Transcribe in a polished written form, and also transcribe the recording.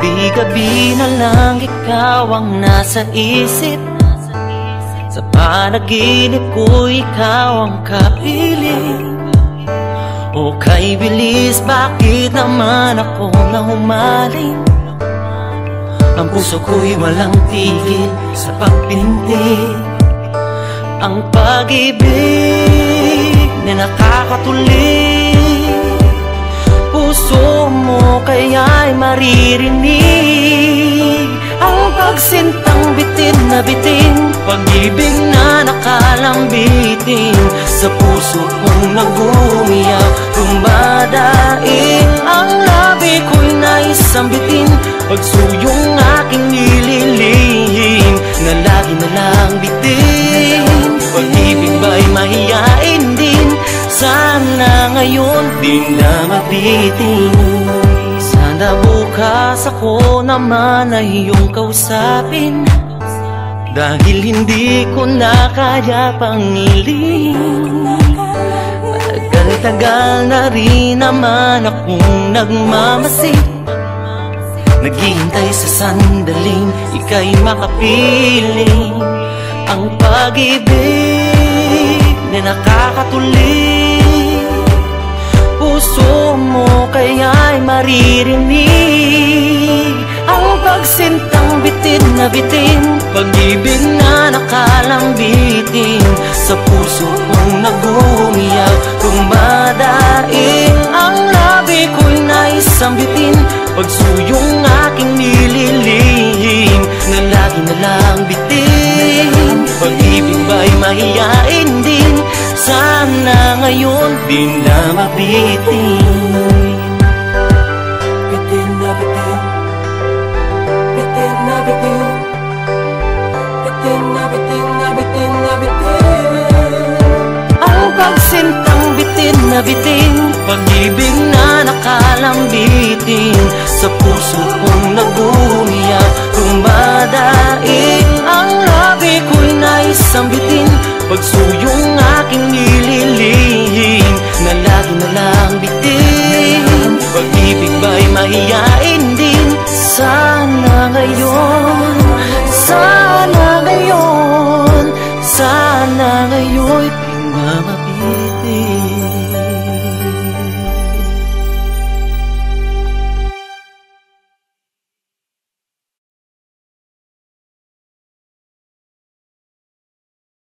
Gabi-gabi na lang ikaw ang nasa isip. Sa panaginip ko ikaw ang kapiling. O kay bilis, bakit naman ako na humaling? Ang puso ko'y walang tigil sa pagpintig. Ang pag-ibig na nakakatulig, puso mo kaya'y maririnig. Ang pagsintang bitin na bitin, pag-ibig na nakalambitin. Sa puso kong nag-umiyak, dumadaing. Ang labi ko'y naisambitin, pagsuyong aking nililihim, na lagi na lang bitin. Pag-ibig ba'y mahiyain din? Sana ngayon di na mabitin. Sana bukas ako naman ay iyong kausapin, dahil hindi ko na kaya pangilin. Matagal-tagal na rin naman akong nagmamasid, naghihintay sa sandaling ika'y makapiling. Ang pag-ibig na nakakatulig, puso mo kaya'y maririnig. Ang pagsintang bitin na bitin, pag-ibig na nakalambitin. Sa puso kong nag-umiyak, dumadaing. Ang labi ko'y naisambitin, pagsuyong aking nililihim, na lagi na lang bitin. Pag-ibig ba'y mahiyain din? Sana ngayon di na mabitin. Bitin na bitin, bitin na bitin, bitin na bitin na bitin na bitin. Ang pagsintang bitin na bitin, pag-ibig na nakalambitin. Sa puso kong nag-umiyak, dumadaing. Ang labi ko'y naisambitin, pagsuyong aking nililihim, na lagi na lang bitin. Pag-ibig ba'y mahiyain?